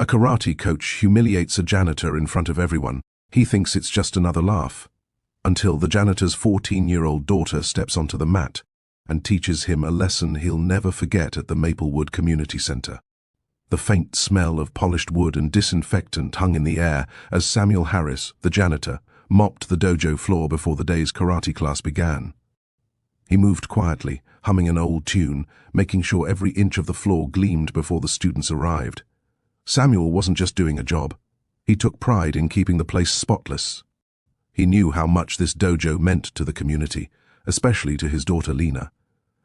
A karate coach humiliates a janitor in front of everyone. He thinks it's just another laugh. Until the janitor's 14-year-old daughter steps onto the mat and teaches him a lesson he'll never forget at the Maplewood Community Center. The faint smell of polished wood and disinfectant hung in the air as Samuel Harris, the janitor, mopped the dojo floor before the day's karate class began. He moved quietly, humming an old tune, making sure every inch of the floor gleamed before the students arrived. Samuel wasn't just doing a job. He took pride in keeping the place spotless. He knew how much this dojo meant to the community, especially to his daughter Lena.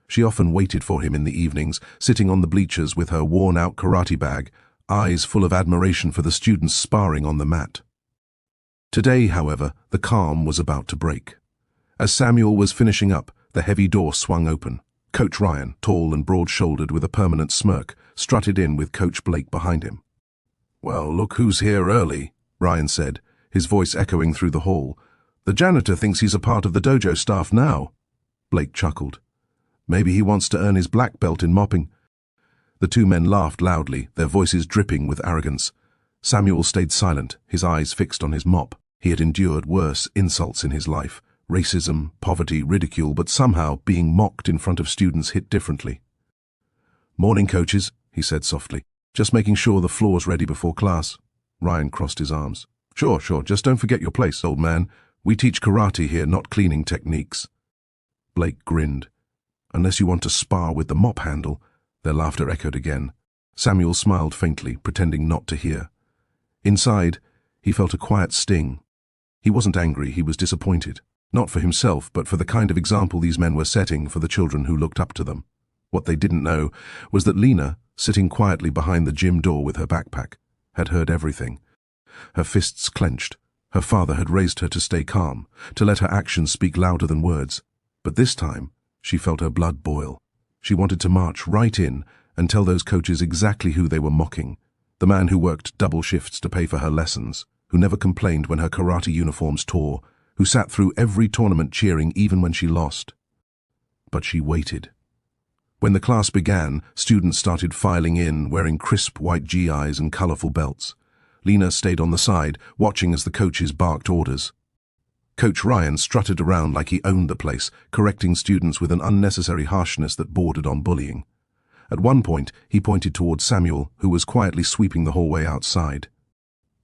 She often waited for him in the evenings, sitting on the bleachers with her worn-out karate bag, eyes full of admiration for the students sparring on the mat. Today, however, the calm was about to break. As Samuel was finishing up, the heavy door swung open. Coach Ryan, tall and broad-shouldered with a permanent smirk, strutted in with Coach Blake behind him. "Well, look who's here early," Ryan said, his voice echoing through the hall. "The janitor thinks he's a part of the dojo staff now." Blake chuckled. "Maybe he wants to earn his black belt in mopping." The two men laughed loudly, their voices dripping with arrogance. Samuel stayed silent, his eyes fixed on his mop. He had endured worse insults in his life. Racism, poverty, ridicule, but somehow being mocked in front of students hit differently. "Morning, coaches," he said softly. "Just making sure the floor's ready before class." Ryan crossed his arms. Sure, just don't forget your place, old man. We teach karate here, not cleaning techniques." Blake grinned. "Unless you want to spar with the mop handle." Their laughter echoed again. Samuel smiled faintly, pretending not to hear. Inside, he felt a quiet sting. He wasn't angry, he was disappointed. Not for himself, but for the kind of example these men were setting for the children who looked up to them. What they didn't know was that Lena, sitting quietly behind the gym door with her backpack, had heard everything. Her fists clenched. Her father had raised her to stay calm, to let her actions speak louder than words. But this time, she felt her blood boil. She wanted to march right in and tell those coaches exactly who they were mocking. The man who worked double shifts to pay for her lessons, who never complained when her karate uniforms tore, who sat through every tournament cheering even when she lost. But she waited. When the class began, students started filing in, wearing crisp white GIs and colorful belts. Lena stayed on the side, watching as the coaches barked orders. Coach Ryan strutted around like he owned the place, correcting students with an unnecessary harshness that bordered on bullying. At one point, he pointed towards Samuel, who was quietly sweeping the hallway outside.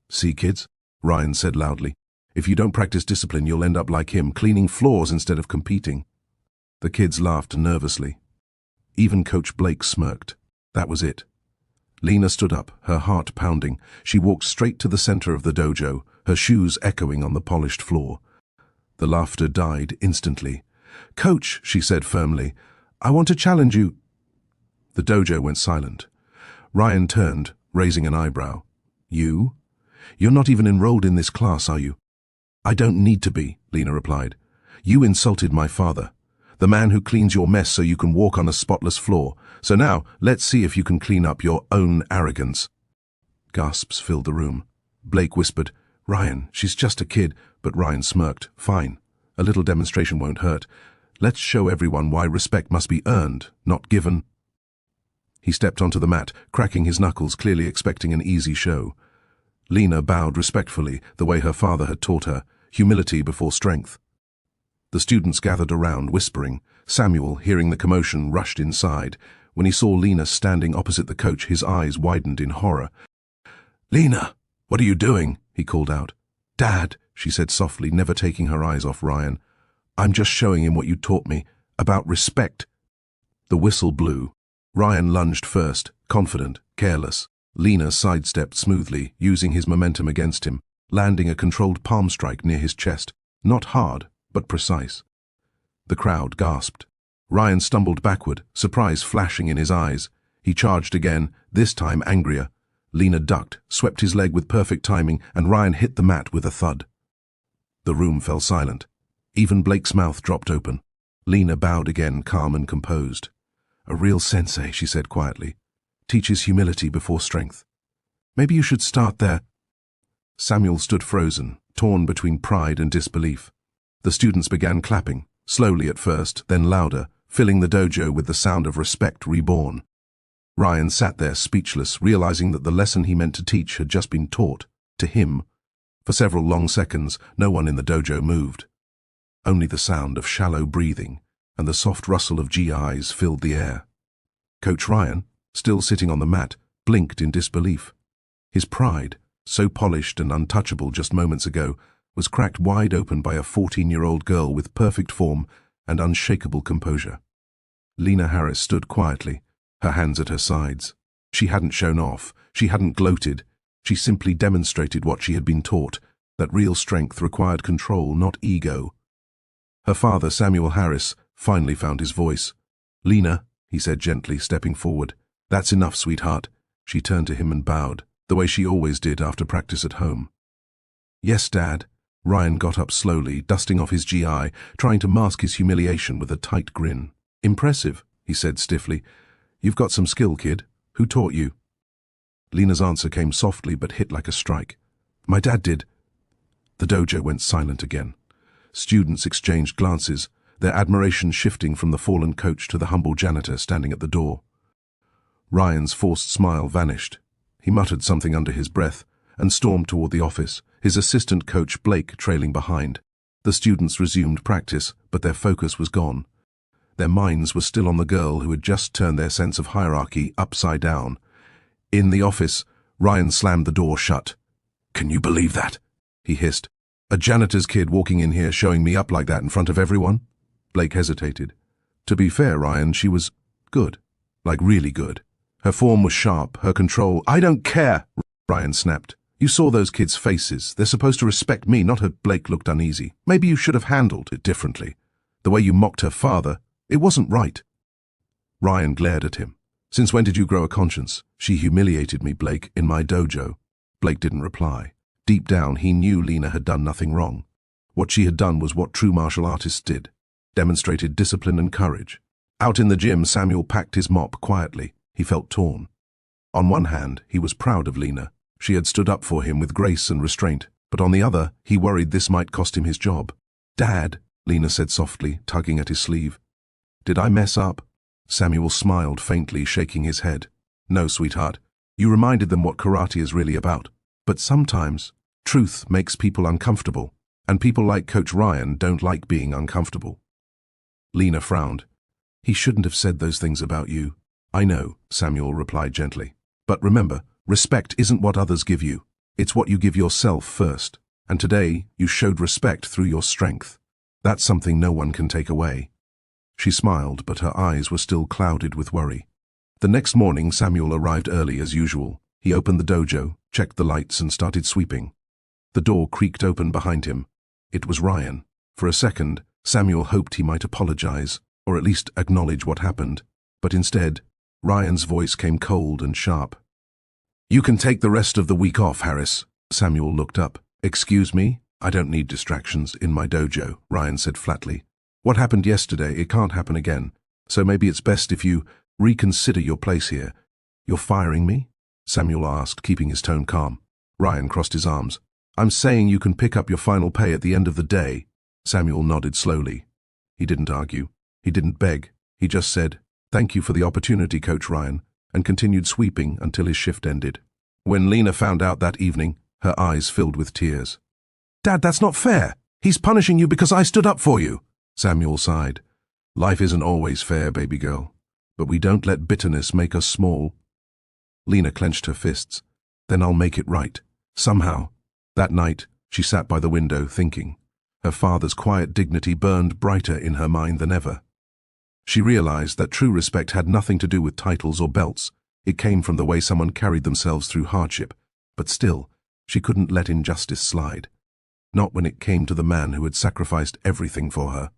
"See, kids," Ryan said loudly. "If you don't practice discipline, you'll end up like him, cleaning floors instead of competing." The kids laughed nervously. Even Coach Blake smirked. That was it. Lena stood up, her heart pounding. She walked straight to the center of the dojo, her shoes echoing on the polished floor. The laughter died instantly. "Coach," she said firmly, "I want to challenge you." The dojo went silent. Ryan turned, raising an eyebrow. "You? You're not even enrolled in this class, are you?" "I don't need to be," Lena replied. "You insulted my father, the man who cleans your mess so you can walk on a spotless floor. So now, let's see if you can clean up your own arrogance." Gasps filled the room. Blake whispered, "Ryan, she's just a kid," but Ryan smirked. "Fine. A little demonstration won't hurt. Let's show everyone why respect must be earned, not given." He stepped onto the mat, cracking his knuckles, clearly expecting an easy show. Lena bowed respectfully, the way her father had taught her, humility before strength. The students gathered around, whispering. Samuel, hearing the commotion, rushed inside. When he saw Lena standing opposite the coach, his eyes widened in horror. "Lena, what are you doing?" he called out. "Dad," she said softly, never taking her eyes off Ryan. "I'm just showing him what you taught me, about respect." The whistle blew. Ryan lunged first, confident, careless. Lena sidestepped smoothly, using his momentum against him, landing a controlled palm strike near his chest. Not hard, but precise. The crowd gasped. Ryan stumbled backward, surprise flashing in his eyes. He charged again, this time angrier. Lena ducked, swept his leg with perfect timing, and Ryan hit the mat with a thud. The room fell silent. Even Blake's mouth dropped open. Lena bowed again, calm and composed. "A real sensei," she said quietly. "Teaches humility before strength. Maybe you should start there." Samuel stood frozen, torn between pride and disbelief. The students began clapping, slowly at first, then louder, filling the dojo with the sound of respect reborn. Ryan sat there speechless, realizing that the lesson he meant to teach had just been taught, to him. For several long seconds, no one in the dojo moved. Only the sound of shallow breathing and the soft rustle of GIs filled the air. Coach Ryan, still sitting on the mat, blinked in disbelief. His pride, so polished and untouchable just moments ago, was cracked wide open by a 14-year-old girl with perfect form and unshakable composure. Lena Harris stood quietly, her hands at her sides. She hadn't shown off, she hadn't gloated, she simply demonstrated what she had been taught, that real strength required control, not ego. Her father, Samuel Harris, finally found his voice. "Lena," he said gently, stepping forward. "That's enough, sweetheart." She turned to him and bowed, the way she always did after practice at home. "Yes, Dad." Ryan got up slowly, dusting off his GI, trying to mask his humiliation with a tight grin. "Impressive," he said stiffly. "You've got some skill, kid. Who taught you?" Lena's answer came softly but hit like a strike. "My dad did." The dojo went silent again. Students exchanged glances, their admiration shifting from the fallen coach to the humble janitor standing at the door. Ryan's forced smile vanished. He muttered something under his breath and stormed toward the office, his assistant coach Blake trailing behind. The students resumed practice, but their focus was gone. Their minds were still on the girl who had just turned their sense of hierarchy upside down. In the office, Ryan slammed the door shut. "Can you believe that?" he hissed. "A janitor's kid walking in here showing me up like that in front of everyone?" Blake hesitated. To be fair, Ryan, she was good. Like really good. Her form was sharp, her control— "I don't care!" Ryan snapped. "You saw those kids' faces. They're supposed to respect me, not her." Blake looked uneasy. "Maybe you should have handled it differently. The way you mocked her father, it wasn't right." Ryan glared at him. "Since when did you grow a conscience?" "She humiliated me, Blake, in my dojo." Blake didn't reply. Deep down, he knew Lena had done nothing wrong. What she had done was what true martial artists did, demonstrated discipline and courage. Out in the gym, Samuel packed his mop quietly. He felt torn. On one hand, he was proud of Lena. She had stood up for him with grace and restraint, but on the other, he worried this might cost him his job. "Dad," Lena said softly, tugging at his sleeve. "Did I mess up?" Samuel smiled faintly, shaking his head. "No, sweetheart. You reminded them what karate is really about. But sometimes, truth makes people uncomfortable, and people like Coach Ryan don't like being uncomfortable." Lena frowned. "He shouldn't have said those things about you." "I know," Samuel replied gently. "But remember, respect isn't what others give you. It's what you give yourself first. And today, you showed respect through your strength. That's something no one can take away." She smiled, but her eyes were still clouded with worry. The next morning, Samuel arrived early as usual. He opened the dojo, checked the lights, and started sweeping. The door creaked open behind him. It was Ryan. For a second, Samuel hoped he might apologize, or at least acknowledge what happened. But instead, Ryan's voice came cold and sharp. "You can take the rest of the week off, Harris." Samuel looked up. "Excuse me? I don't need distractions in my dojo," Ryan said flatly. "What happened yesterday, it can't happen again. So maybe it's best if you reconsider your place here." "You're firing me?" Samuel asked, keeping his tone calm. Ryan crossed his arms. "I'm saying you can pick up your final pay at the end of the day." Samuel nodded slowly. He didn't argue. He didn't beg. He just said, "Thank you for the opportunity, Coach Ryan," and continued sweeping until his shift ended. When Lena found out that evening, her eyes filled with tears. "Dad, that's not fair. He's punishing you because I stood up for you." Samuel sighed. "Life isn't always fair, baby girl. But we don't let bitterness make us small." Lena clenched her fists. "Then I'll make it right. Somehow." That night, she sat by the window thinking. Her father's quiet dignity burned brighter in her mind than ever. She realized that true respect had nothing to do with titles or belts. It came from the way someone carried themselves through hardship. But still, she couldn't let injustice slide. Not when it came to the man who had sacrificed everything for her.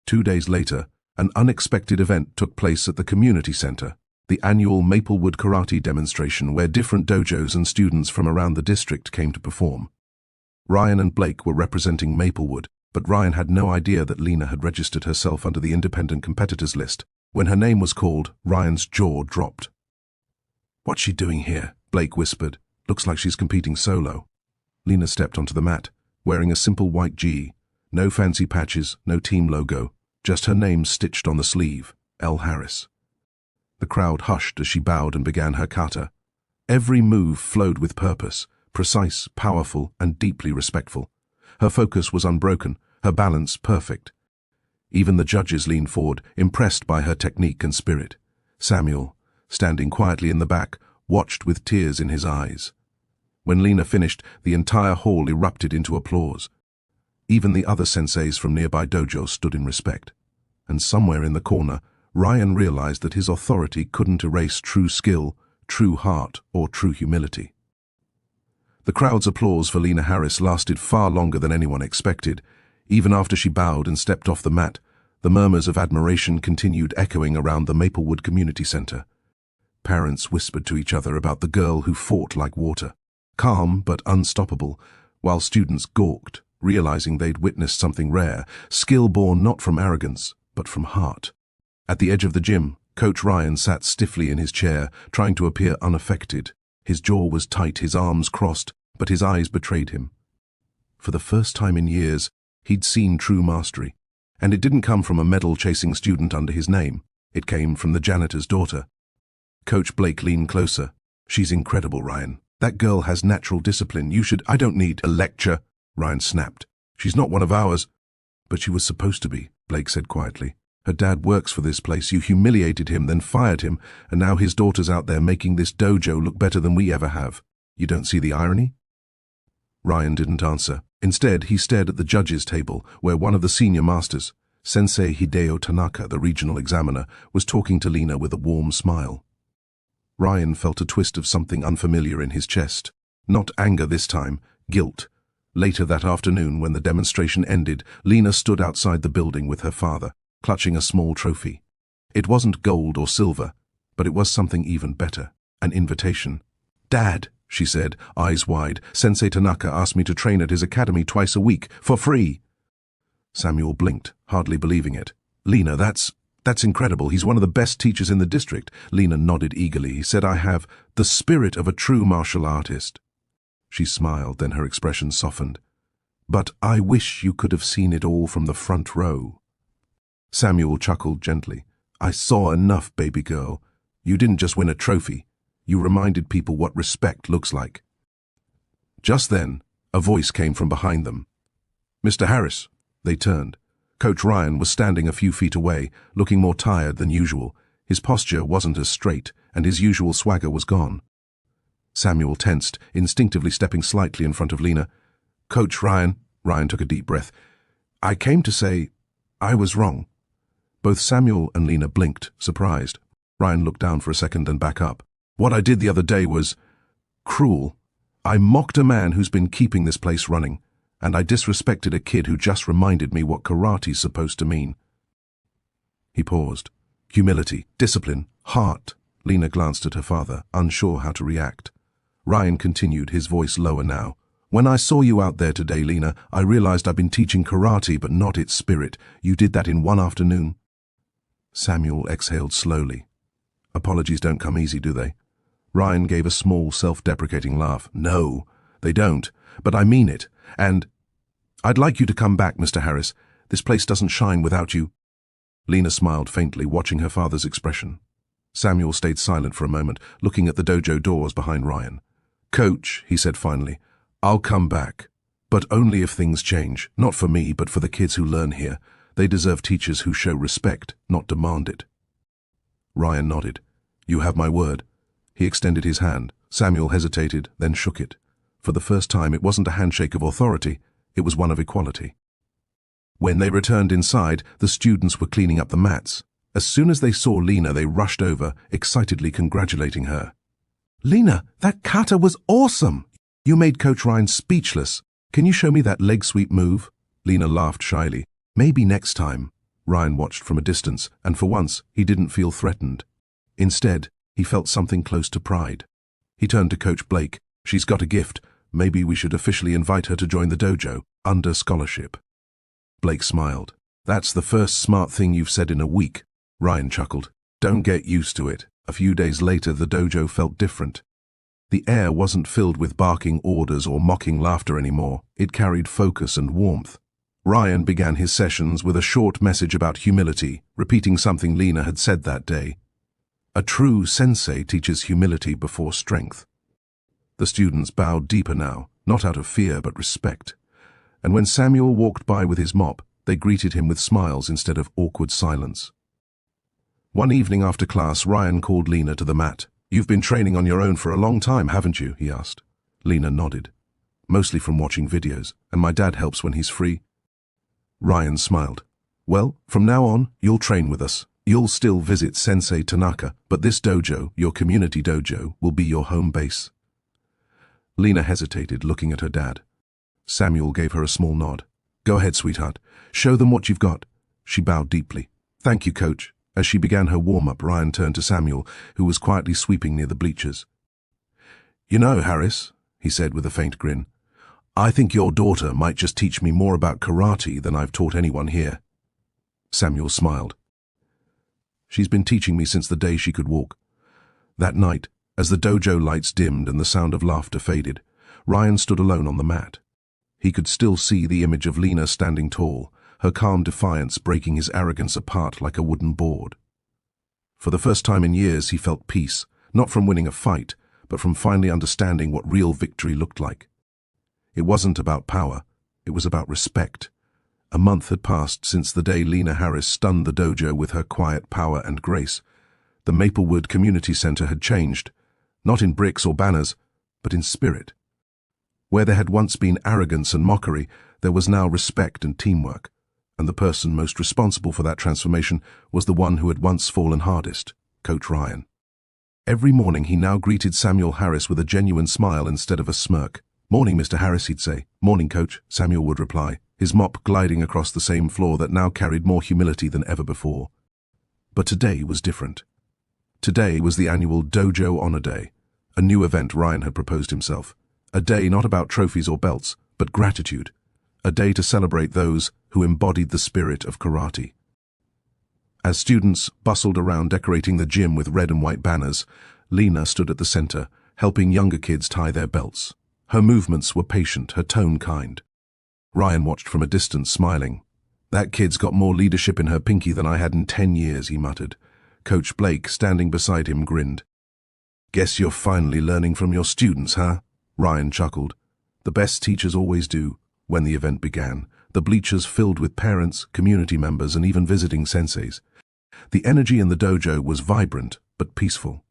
2 days later, an unexpected event took place at the community center, the annual Maplewood Karate demonstration where different dojos and students from around the district came to perform. Ryan and Blake were representing Maplewood, but Ryan had no idea that Lena had registered herself under the independent competitors list. When her name was called, Ryan's jaw dropped. "What's she doing here?" Blake whispered. "Looks like she's competing solo." Lena stepped onto the mat, wearing a simple white G. No fancy patches, no team logo, just her name stitched on the sleeve, L. Harris. The crowd hushed as she bowed and began her kata. Every move flowed with purpose, precise, powerful, and deeply respectful. Her focus was unbroken, her balance perfect. Even the judges leaned forward, impressed by her technique and spirit. Samuel, standing quietly in the back, watched with tears in his eyes. When Lena finished, the entire hall erupted into applause. Even the other senseis from nearby dojos stood in respect. And somewhere in the corner, Ryan realized that his authority couldn't erase true skill, true heart, or true humility. The crowd's applause for Lena Harris lasted far longer than anyone expected. Even after she bowed and stepped off the mat, the murmurs of admiration continued echoing around the Maplewood Community Center. Parents whispered to each other about the girl who fought like water, calm but unstoppable, while students gawked, realizing they'd witnessed something rare, skill born not from arrogance, but from heart. At the edge of the gym, Coach Ryan sat stiffly in his chair, trying to appear unaffected. His jaw was tight, his arms crossed, but his eyes betrayed him. For the first time in years, he'd seen true mastery, and it didn't come from a medal-chasing student under his name. It came from the janitor's daughter. Coach Blake leaned closer. "She's incredible, Ryan. That girl has natural discipline. I don't need a lecture," Ryan snapped. "She's not one of ours." "But she was supposed to be," Blake said quietly. "Her dad works for this place. You humiliated him, then fired him, and now his daughter's out there making this dojo look better than we ever have. You don't see the irony?" Ryan didn't answer. Instead, he stared at the judges' table, where one of the senior masters, Sensei Hideo Tanaka, the regional examiner, was talking to Lena with a warm smile. Ryan felt a twist of something unfamiliar in his chest. Not anger this time, guilt. Later that afternoon, when the demonstration ended, Lena stood outside the building with her father, clutching a small trophy. It wasn't gold or silver, but it was something even better, an invitation. "Dad," she said, eyes wide, "Sensei Tanaka asked me to train at his academy twice a week, for free." Samuel blinked, hardly believing it. "Lena, that's incredible. He's one of the best teachers in the district." Lena nodded eagerly. "He said I have the spirit of a true martial artist." She smiled, then her expression softened. "But I wish you could have seen it all from the front row." Samuel chuckled gently. "I saw enough, baby girl. You didn't just win a trophy. You reminded people what respect looks like." Just then, a voice came from behind them. "Mr. Harris." They turned. Coach Ryan was standing a few feet away, looking more tired than usual. His posture wasn't as straight, and his usual swagger was gone. Samuel tensed, instinctively stepping slightly in front of Lena. "Coach Ryan," Ryan took a deep breath, "I came to say I was wrong." Both Samuel and Lena blinked, surprised. Ryan looked down for a second and back up. "What I did the other day was cruel. I mocked a man who's been keeping this place running, and I disrespected a kid who just reminded me what karate's supposed to mean." He paused. Humility, discipline, heart. Lena glanced at her father, unsure how to react. Ryan continued, his voice lower now. "When I saw you out there today, Lena, I realized I've been teaching karate, but not its spirit. You did that in one afternoon." Samuel exhaled slowly. "Apologies don't come easy, do they?" Ryan gave a small, self-deprecating laugh. "No, they don't, but I mean it. And I'd like you to come back, Mr. Harris. This place doesn't shine without you." Lena smiled faintly, watching her father's expression. Samuel stayed silent for a moment, looking at the dojo doors behind Ryan. "Coach," he said finally, "I'll come back. But only if things change. Not for me, but for the kids who learn here. They deserve teachers who show respect, not demand it." Ryan nodded. "You have my word." He extended his hand. Samuel hesitated, then shook it. For the first time, it wasn't a handshake of authority, it was one of equality. When they returned inside, the students were cleaning up the mats. As soon as they saw Lena, they rushed over, excitedly congratulating her. "Lena, that kata was awesome! You made Coach Ryan speechless. Can you show me that leg sweep move?" Lena laughed shyly. "Maybe next time." Ryan watched from a distance, and for once, he didn't feel threatened. Instead, he felt something close to pride. He turned to Coach Blake. "She's got a gift. Maybe we should officially invite her to join the dojo, under scholarship." Blake smiled. "That's the first smart thing you've said in a week." Ryan chuckled. "Don't get used to it." A few days later, the dojo felt different. The air wasn't filled with barking orders or mocking laughter anymore. It carried focus and warmth. Ryan began his sessions with a short message about humility, repeating something Lena had said that day. A true sensei teaches humility before strength. The students bowed deeper now, not out of fear but respect. And when Samuel walked by with his mop, they greeted him with smiles instead of awkward silence. One evening after class, Ryan called Lena to the mat. "You've been training on your own for a long time, haven't you?" he asked. Lena nodded. "Mostly from watching videos, and my dad helps when he's free." Ryan smiled. "Well, from now on, you'll train with us. You'll still visit Sensei Tanaka, but this dojo, your community dojo, will be your home base." Lena hesitated, looking at her dad. Samuel gave her a small nod. "Go ahead, sweetheart. Show them what you've got." She bowed deeply. "Thank you, coach." As she began her warm-up, Ryan turned to Samuel, who was quietly sweeping near the bleachers. "You know, Harris," he said with a faint grin, "I think your daughter might just teach me more about karate than I've taught anyone here." Samuel smiled. "She's been teaching me since the day she could walk." That night, as the dojo lights dimmed and the sound of laughter faded, Ryan stood alone on the mat. He could still see the image of Lena standing tall, her calm defiance breaking his arrogance apart like a wooden board. For the first time in years, he felt peace, not from winning a fight, but from finally understanding what real victory looked like. It wasn't about power, it was about respect. A month had passed since the day Lena Harris stunned the dojo with her quiet power and grace. The Maplewood Community Center had changed, not in bricks or banners, but in spirit. Where there had once been arrogance and mockery, there was now respect and teamwork, and the person most responsible for that transformation was the one who had once fallen hardest, Coach Ryan. Every morning he now greeted Samuel Harris with a genuine smile instead of a smirk. "Morning, Mr. Harris," he'd say. "Morning, Coach," Samuel would reply, his mop gliding across the same floor that now carried more humility than ever before. But today was different. Today was the annual Dojo Honor Day, a new event Ryan had proposed himself. A day not about trophies or belts, but gratitude. A day to celebrate those who embodied the spirit of karate. As students bustled around decorating the gym with red and white banners, Lena stood at the center, helping younger kids tie their belts. Her movements were patient, her tone kind. Ryan watched from a distance, smiling. "That kid's got more leadership in her pinky than I had in 10 years, he muttered. Coach Blake, standing beside him, grinned. "Guess you're finally learning from your students, huh?" Ryan chuckled. The best teachers always do. When the event began, the bleachers filled with parents, community members, and even visiting senseis. The energy in the dojo was vibrant, but peaceful.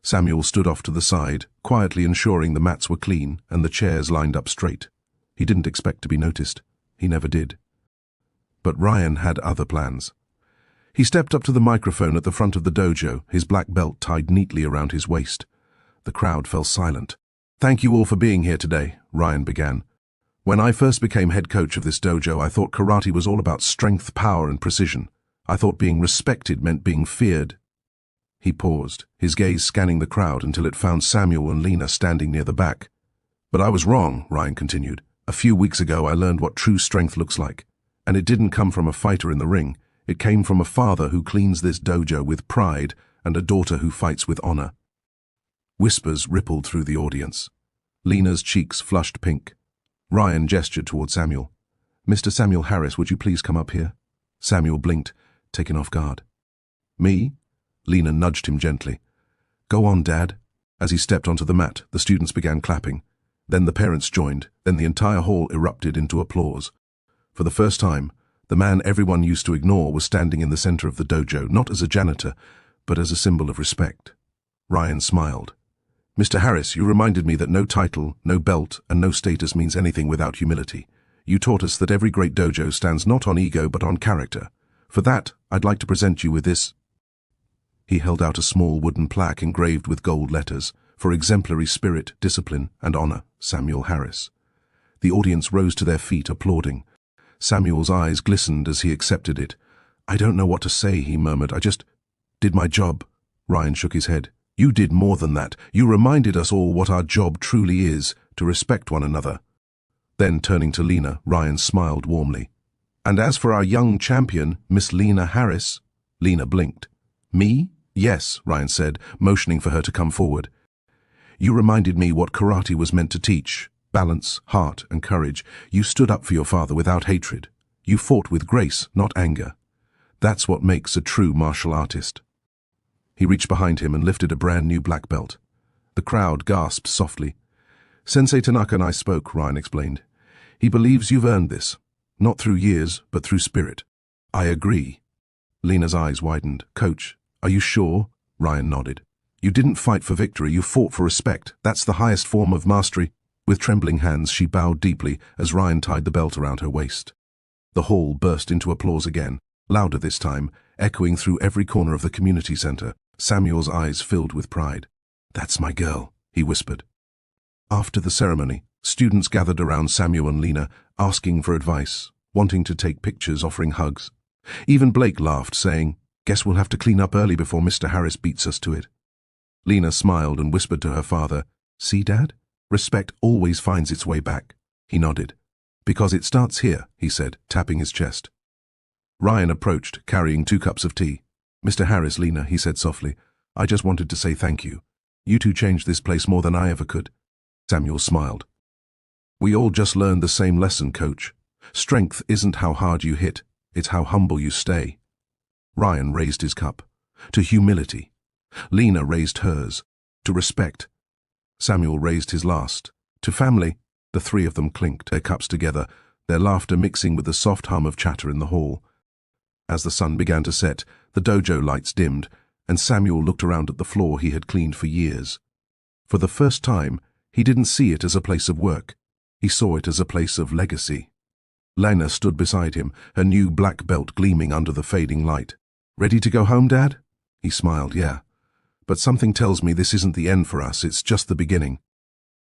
Samuel stood off to the side, quietly ensuring the mats were clean and the chairs lined up straight. He didn't expect to be noticed. He never did. But Ryan had other plans. He stepped up to the microphone at the front of the dojo, his black belt tied neatly around his waist. The crowd fell silent. "Thank you all for being here today," Ryan began. "When I first became head coach of this dojo, I thought karate was all about strength, power, and precision. I thought being respected meant being feared." He paused, his gaze scanning the crowd until it found Samuel and Lena standing near the back. "But I was wrong," Ryan continued. "A few weeks ago I learned what true strength looks like. And it didn't come from a fighter in the ring. It came from a father who cleans this dojo with pride and a daughter who fights with honor." Whispers rippled through the audience. Lena's cheeks flushed pink. Ryan gestured toward Samuel. "Mr. Samuel Harris, would you please come up here?" Samuel blinked, taken off guard. "Me?" Lena nudged him gently. "Go on, Dad." As he stepped onto the mat, the students began clapping. Then the parents joined, then the entire hall erupted into applause. For the first time, the man everyone used to ignore was standing in the center of the dojo, not as a janitor, but as a symbol of respect. Ryan smiled. "Mr. Harris, you reminded me that no title, no belt, and no status means anything without humility. You taught us that every great dojo stands not on ego but on character. For that, I'd like to present you with this." He held out a small wooden plaque engraved with gold letters, "For exemplary spirit, discipline, and honor, Samuel Harris." The audience rose to their feet, applauding. Samuel's eyes glistened as he accepted it. "I don't know what to say," he murmured. "I just did my job." Ryan shook his head. "You did more than that. You reminded us all what our job truly is, to respect one another." Then, turning to Lena, Ryan smiled warmly. "And as for our young champion, Miss Lena Harris..." Lena blinked. "Me?" "Yes," Ryan said, motioning for her to come forward. "You reminded me what karate was meant to teach. Balance, heart, and courage. You stood up for your father without hatred. You fought with grace, not anger. That's what makes a true martial artist." He reached behind him and lifted a brand new black belt. The crowd gasped softly. Sensei Tanaka and I spoke, Ryan explained. He believes you've earned this, not through years, but through spirit. I agree. Lena's eyes widened. Coach, are you sure? Ryan nodded. You didn't fight for victory, you fought for respect. That's the highest form of mastery. With trembling hands, she bowed deeply as Ryan tied the belt around her waist. The hall burst into applause again, louder this time, echoing through every corner of the community center. Samuel's eyes filled with pride. That's my girl, he whispered. After the ceremony, students gathered around Samuel and Lena, asking for advice, wanting to take pictures, offering hugs. Even Blake laughed, saying, Guess we'll have to clean up early before Mr. Harris beats us to it. Lena smiled and whispered to her father, See, Dad? Respect always finds its way back. He nodded. Because it starts here, he said, tapping his chest. Ryan approached, carrying 2 cups of tea. Mr. Harris, Lena, he said softly, I just wanted to say thank you. You two changed this place more than I ever could. Samuel smiled. We all just learned the same lesson, Coach. Strength isn't how hard you hit, it's how humble you stay. Ryan raised his cup. To humility. Lena raised hers. To respect. Samuel raised his last. To family. The 3 of them clinked their cups together, their laughter mixing with the soft hum of chatter in the hall. As the sun began to set, the dojo lights dimmed, and Samuel looked around at the floor he had cleaned for years. For the first time, he didn't see it as a place of work. He saw it as a place of legacy. Lena stood beside him, her new black belt gleaming under the fading light. Ready to go home, Dad? He smiled, yeah. But something tells me this isn't the end for us, it's just the beginning.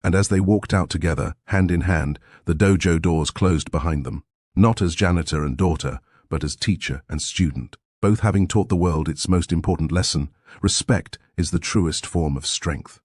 And as they walked out together, hand in hand, the dojo doors closed behind them, not as janitor and daughter, but as teacher and student, both having taught the world its most important lesson: respect is the truest form of strength.